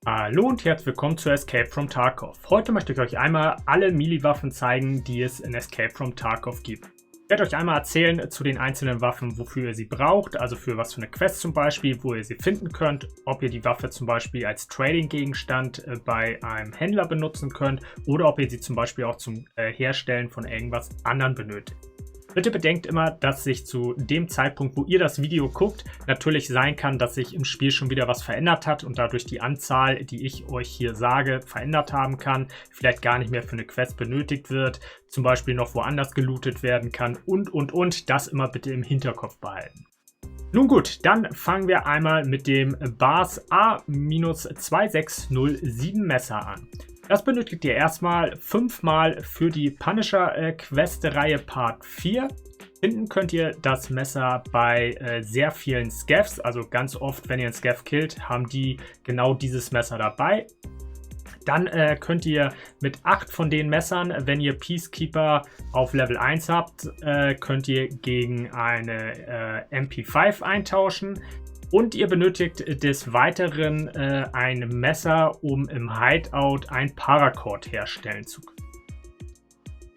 Hallo und herzlich willkommen zu Escape from Tarkov. Heute möchte ich euch einmal alle Melee-Waffen zeigen, die es in Escape from Tarkov gibt. Ich werde euch einmal erzählen zu den einzelnen Waffen, wofür ihr sie braucht, also für was für eine Quest zum Beispiel, wo ihr sie finden könnt, ob ihr die Waffe zum Beispiel als Trading-Gegenstand bei einem Händler benutzen könnt oder ob ihr sie zum Beispiel auch zum Herstellen von irgendwas anderem benötigt. Bitte bedenkt immer, dass sich zu dem Zeitpunkt, wo ihr das Video guckt, natürlich sein kann, dass sich im Spiel schon wieder was verändert hat und dadurch die Anzahl, die ich euch hier sage, verändert haben kann, vielleicht gar nicht mehr für eine Quest benötigt wird, zum Beispiel noch woanders gelootet werden kann und. Das immer bitte im Hinterkopf behalten. Nun gut, dann fangen wir einmal mit dem BAS A-2607 Messer an. Das benötigt ihr erstmal 5-mal für die Punisher Quest-Reihe Part 4. Finden könnt ihr das Messer bei sehr vielen Scavs, also ganz oft, wenn ihr einen Scav killt, haben die genau dieses Messer dabei. Dann könnt ihr mit 8 von den Messern, wenn ihr Peacekeeper auf Level 1 habt, könnt ihr gegen eine MP5 eintauschen. Und ihr benötigt des Weiteren ein Messer, um im Hideout ein Paracord herstellen zu können.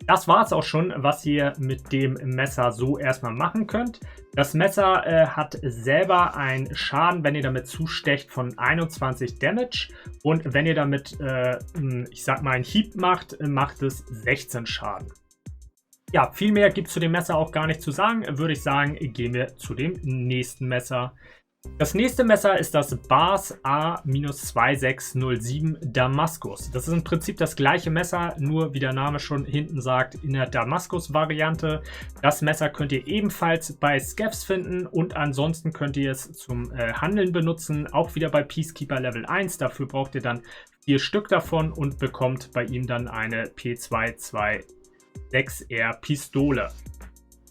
Das war es auch schon, was ihr mit dem Messer so erstmal machen könnt. Das Messer hat selber einen Schaden, wenn ihr damit zustecht, von 21 Damage. Und wenn ihr damit, ich sag mal, einen Hieb macht, macht es 16 Schaden. Ja, viel mehr gibt es zu dem Messer auch gar nicht zu sagen. Würde ich sagen, gehen wir zu dem nächsten Messer. Das nächste Messer ist das BAS A-2607 Damaskus. Das ist im Prinzip das gleiche Messer, nur wie der Name schon hinten sagt, in der Damaskus-Variante. Das Messer könnt ihr ebenfalls bei Scavs finden und ansonsten könnt ihr es zum Handeln benutzen, auch wieder bei Peacekeeper Level 1. Dafür braucht ihr dann 4 Stück davon und bekommt bei ihm dann eine P226R Pistole.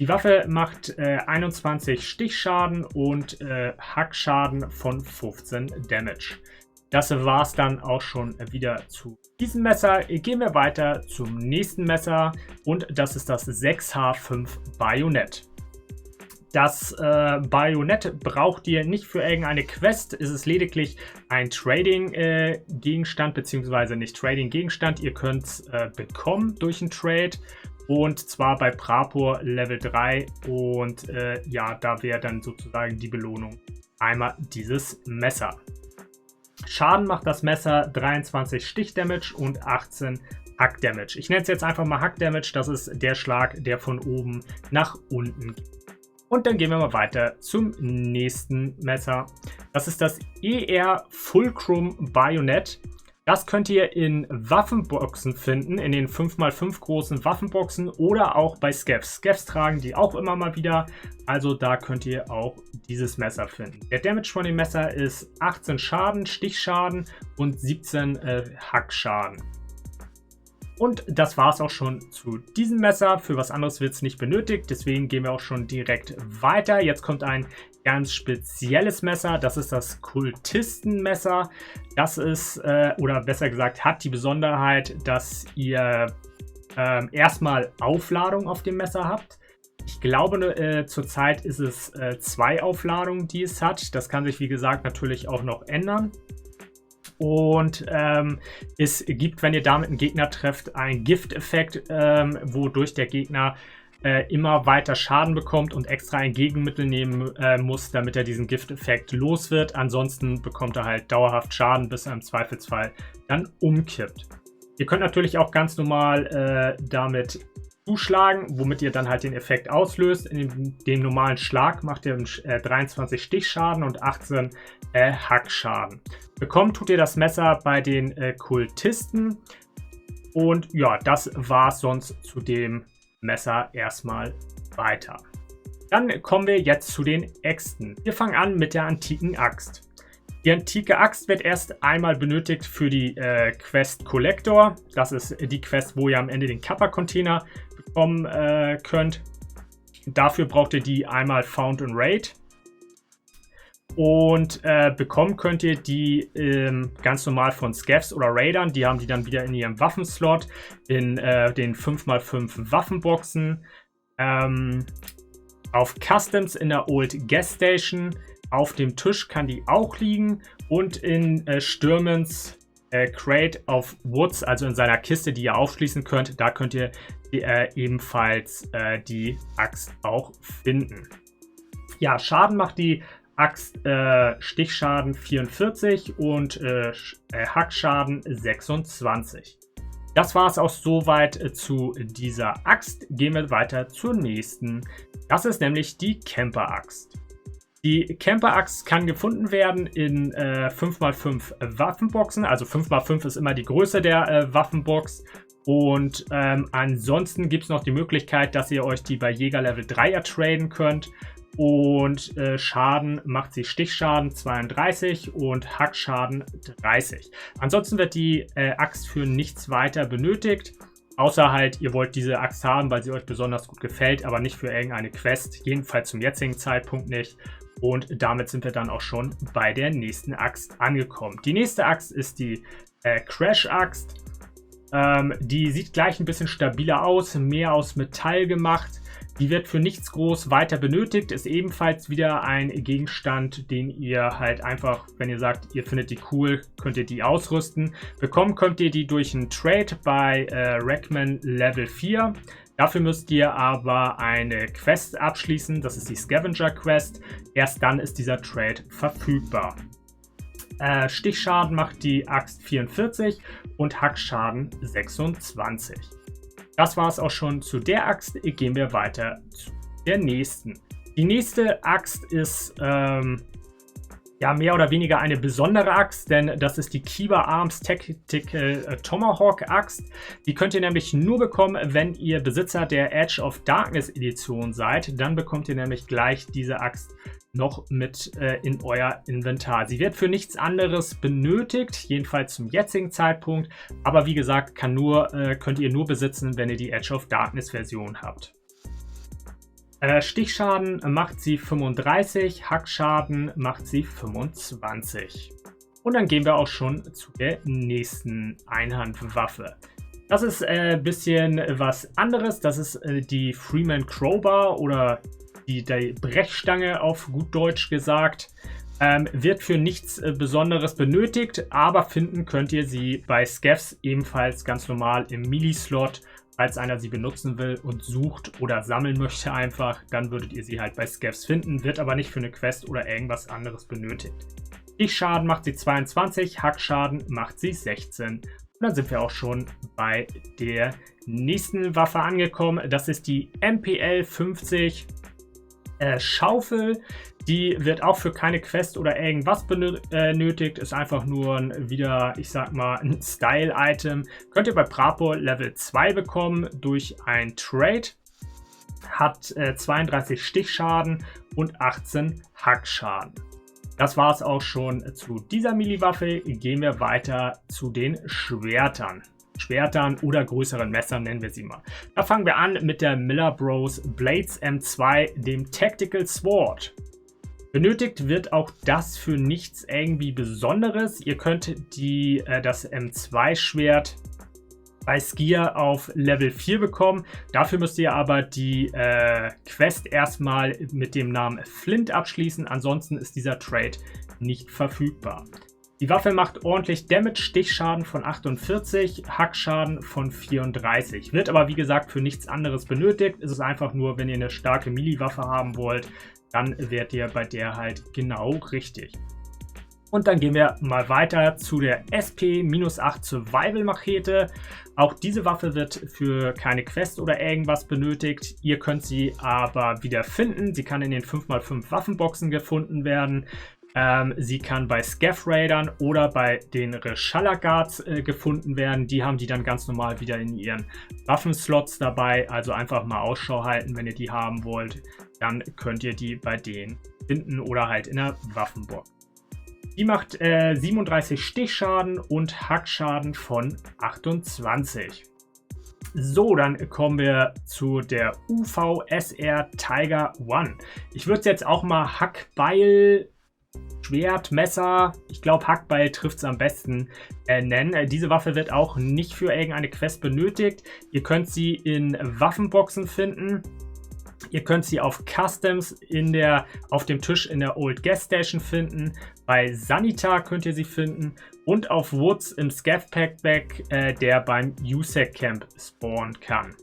Die Waffe macht 21 Stichschaden und Hackschaden von 15 Damage. Das war es dann auch schon wieder zu diesem Messer. Gehen wir weiter zum nächsten Messer und das ist das 6H5 Bajonett. Das Bajonett braucht ihr nicht für irgendeine Quest, es ist lediglich ein Trading-Gegenstand, beziehungsweise nicht Trading-Gegenstand. Ihr könnt es bekommen durch einen Trade. Und zwar bei Prapor Level 3 und ja, da wäre dann sozusagen die Belohnung einmal dieses Messer. Schaden macht das Messer 23 Stich-Damage und 18 Hack-Damage. Ich nenne es jetzt einfach mal Hack-Damage, das ist der Schlag, der von oben nach unten geht. Und dann gehen wir mal weiter zum nächsten Messer. Das ist das ER Fulcrum Bajonett. Das könnt ihr in Waffenboxen finden, in den 5x5 großen Waffenboxen oder auch bei Scavs. Scavs tragen die auch immer mal wieder, also da könnt ihr auch dieses Messer finden. Der Damage von dem Messer ist 18 Schaden, Stichschaden und 17 Hackschaden. Und das war es auch schon zu diesem Messer. Für was anderes wird es nicht benötigt, deswegen gehen wir auch schon direkt weiter. Jetzt kommt ein ganz spezielles Messer, das ist das Kultistenmesser. Das ist, oder besser gesagt, hat die Besonderheit, dass ihr erstmal Aufladung auf dem Messer habt. Ich glaube, zurzeit ist es 2 Aufladungen, die es hat. Das kann sich, wie gesagt, natürlich auch noch ändern. Und es gibt, wenn ihr damit einen Gegner trefft, einen Gifteffekt, wodurch der Gegner immer weiter Schaden bekommt und extra ein Gegenmittel nehmen muss, damit er diesen Gifteffekt los wird. Ansonsten bekommt er halt dauerhaft Schaden, bis er im Zweifelsfall dann umkippt. Ihr könnt natürlich auch ganz normal damit zuschlagen, womit ihr dann halt den Effekt auslöst. In dem normalen Schlag macht ihr 23 Stichschaden und 18 Hackschaden. Bekommen tut ihr das Messer bei den Kultisten. Und ja, das war es sonst zu dem Messer erstmal weiter. Dann kommen wir jetzt zu den Äxten. Wir fangen an mit der antiken Axt. Die antike Axt wird erst einmal benötigt für die Quest Collector. Das ist die Quest, wo ihr am Ende den Kappa-Container bekommen könnt. Dafür braucht ihr die einmal Found and Raid. Und bekommen könnt ihr die ganz normal von Scavs oder Raidern. Die haben die dann wieder in ihrem Waffenslot in den 5x5 Waffenboxen. Auf Customs in der Old Gas Station. Auf dem Tisch kann die auch liegen Und in Stürmens Crate of Woods, also in seiner Kiste, die ihr aufschließen könnt, da könnt ihr ebenfalls die Axt auch finden. Ja, Schaden macht die Axt Stichschaden 44 und Hackschaden 26. Das war es auch soweit zu dieser Axt. Gehen wir weiter zur nächsten. Das ist nämlich die Camper-Axt. Die Camper-Axt kann gefunden werden in 5x5 Waffenboxen. Also 5x5 ist immer die Größe der Waffenbox. Und ansonsten gibt es noch die Möglichkeit, dass ihr euch die bei Jäger Level 3 ertraden könnt. Und Schaden macht sie Stichschaden 32 und Hackschaden 30. Ansonsten wird die Axt für nichts weiter benötigt. Außer halt, ihr wollt diese Axt haben, weil sie euch besonders gut gefällt, aber nicht für irgendeine Quest. Jedenfalls zum jetzigen Zeitpunkt nicht. Und damit sind wir dann auch schon bei der nächsten Axt angekommen. Die nächste Axt ist die Crash-Axt. Die sieht gleich ein bisschen stabiler aus, mehr aus Metall gemacht. Die wird für nichts groß weiter benötigt, ist ebenfalls wieder ein Gegenstand, den ihr halt einfach, wenn ihr sagt, ihr findet die cool, könnt ihr die ausrüsten. Bekommen könnt ihr die durch einen Trade bei Rackman Level 4. Dafür müsst ihr aber eine Quest abschließen, das ist die Scavenger Quest. Erst dann ist dieser Trade verfügbar. Stichschaden macht die Axt 44 und Hackschaden 26. Das war es auch schon zu der Axt. Gehen wir weiter zu der nächsten. Die nächste Axt ist ja mehr oder weniger eine besondere Axt, denn das ist die Kiba Arms Tactical Tomahawk Axt. Die könnt ihr nämlich nur bekommen, wenn ihr Besitzer der Edge of Darkness Edition seid. Dann bekommt ihr nämlich gleich diese Axt noch mit in euer Inventar. Sie wird für nichts anderes benötigt, jedenfalls zum jetzigen Zeitpunkt. Aber wie gesagt, könnt ihr nur besitzen, wenn ihr die Edge of Darkness Version habt. Stichschaden macht sie 35, Hackschaden macht sie 25. Und dann gehen wir auch schon zu der nächsten Einhandwaffe. Das ist ein bisschen was anderes. Das ist die Freeman Crowbar oder die Brechstange auf gut Deutsch gesagt. Wird für nichts Besonderes benötigt, aber finden könnt ihr sie bei Scavs ebenfalls ganz normal im Melee-Slot. Falls einer sie benutzen will und sucht oder sammeln möchte einfach, dann würdet ihr sie halt bei Scavs finden, wird aber nicht für eine Quest oder irgendwas anderes benötigt. Stichschaden macht sie 22, Hackschaden macht sie 16. Und dann sind wir auch schon bei der nächsten Waffe angekommen. Das ist die MPL 50 Schaufel. Die wird auch für keine Quest oder irgendwas benötigt. Ist einfach nur wieder, ich sag mal, ein Style-Item. Könnt ihr bei Prapor Level 2 bekommen durch ein Trade. Hat 32 Stichschaden und 18 Hackschaden. Das war es auch schon zu dieser Melee-Waffe. Gehen wir weiter zu den Schwertern. Schwertern oder größeren Messern nennen wir sie mal. Da fangen wir an mit der Miller Bros Blades M2, dem Tactical Sword. Benötigt wird auch das für nichts irgendwie Besonderes. Ihr könnt das M2-Schwert bei Skier auf Level 4 bekommen. Dafür müsst ihr aber die Quest erstmal mit dem Namen Flint abschließen. Ansonsten ist dieser Trade nicht verfügbar. Die Waffe macht ordentlich Damage, Stichschaden von 48, Hackschaden von 34. Wird aber wie gesagt für nichts anderes benötigt. Es ist einfach nur, wenn ihr eine starke Melee-Waffe haben wollt, dann werdet ihr bei der halt genau richtig. Und dann gehen wir mal weiter zu der SP-8 Survival Machete. Auch diese Waffe wird für keine Quest oder irgendwas benötigt. Ihr könnt sie aber wieder finden. Sie kann in den 5x5 Waffenboxen gefunden werden. Sie kann bei Scav Raidern oder bei den Reshala Guards gefunden werden. Die haben die dann ganz normal wieder in ihren Waffenslots dabei. Also einfach mal Ausschau halten, wenn ihr die haben wollt. Dann könnt ihr die bei denen finden oder halt in der Waffenbox. Die macht 37 Stichschaden und Hackschaden von 28. So, dann kommen wir zu der UV-SR Tiger One. Ich würde es jetzt auch mal Hackbeil, Schwert, Messer, ich glaube Hackbeil trifft es am besten, nennen. Diese Waffe wird auch nicht für irgendeine Quest benötigt. Ihr könnt sie in Waffenboxen finden. Ihr könnt sie auf Customs auf dem Tisch in der Old Gas Station finden. Bei Sanita könnt ihr sie finden und auf Woods im Scav Packback, der beim USEC Camp spawnen kann.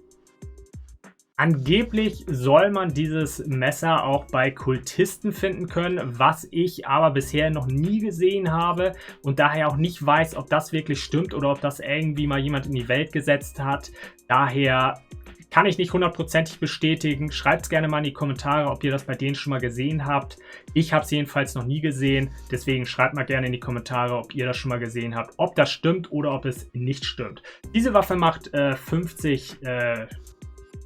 Angeblich soll man dieses Messer auch bei Kultisten finden können, was ich aber bisher noch nie gesehen habe und daher auch nicht weiß, ob das wirklich stimmt oder ob das irgendwie mal jemand in die Welt gesetzt hat. Daher kann ich nicht hundertprozentig bestätigen. Schreibt es gerne mal in die Kommentare, ob ihr das bei denen schon mal gesehen habt. Ich habe es jedenfalls noch nie gesehen, deswegen schreibt mal gerne in die Kommentare, ob ihr das schon mal gesehen habt, ob das stimmt oder ob es nicht stimmt. Diese Waffe macht 50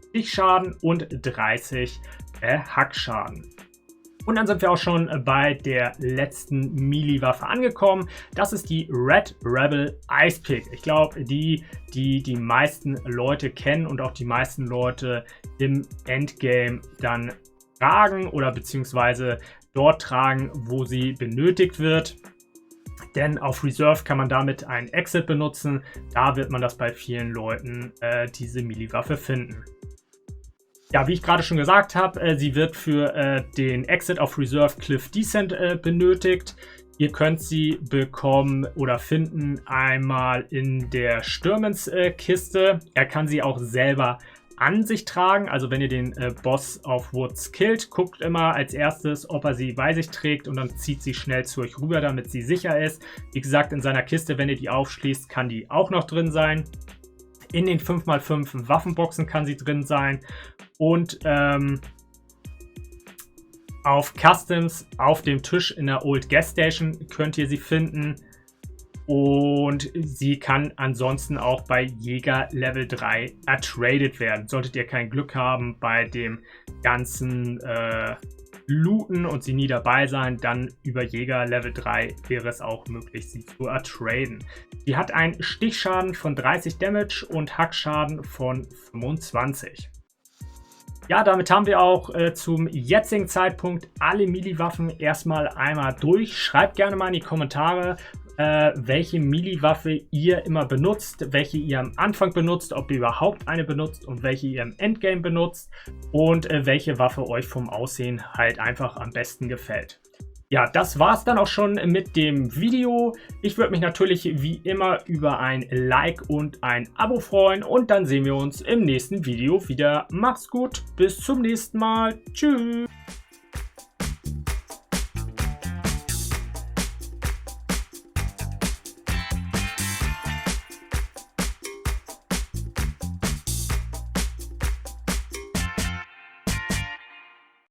Stichschaden und 30 Hackschaden. Und dann sind wir auch schon bei der letzten Melee-Waffe angekommen. Das ist die Red Rebel Ice Pick. Ich glaube, die meisten Leute kennen und auch die meisten Leute im Endgame dann tragen oder beziehungsweise dort tragen, wo sie benötigt wird. Denn auf Reserve kann man damit einen Exit benutzen. Da wird man das bei vielen Leuten, diese Melee-Waffe finden. Ja, wie ich gerade schon gesagt habe, sie wird für den Exit auf Reserve Cliff Descent benötigt. Ihr könnt sie bekommen oder finden einmal in der Stürmenskiste. Er kann sie auch selber an sich tragen. Also wenn ihr den Boss auf Woods killt, guckt immer als erstes, ob er sie bei sich trägt und dann zieht sie schnell zu euch rüber, damit sie sicher ist. Wie gesagt, in seiner Kiste, wenn ihr die aufschließt, kann die auch noch drin sein. In den 5x5 Waffenboxen kann sie drin sein. Und auf Customs auf dem Tisch in der Old Gas Station könnt ihr sie finden. Und sie kann ansonsten auch bei Jäger Level 3 ertradet werden. Solltet ihr kein Glück haben bei dem ganzen Looten und sie nie dabei sein, dann über Jäger Level 3 wäre es auch möglich, sie zu ertraden. Sie hat einen Stichschaden von 30 Damage und Hackschaden von 25. Ja, damit haben wir auch zum jetzigen Zeitpunkt alle Melee-Waffen erstmal einmal durch. Schreibt gerne mal in die Kommentare, welche Melee-Waffe ihr immer benutzt, welche ihr am Anfang benutzt, ob ihr überhaupt eine benutzt und welche ihr im Endgame benutzt und welche Waffe euch vom Aussehen halt einfach am besten gefällt. Ja, das war's dann auch schon mit dem Video. Ich würde mich natürlich wie immer über ein Like und ein Abo freuen und dann sehen wir uns im nächsten Video wieder. Macht's gut, bis zum nächsten Mal. Tschüss.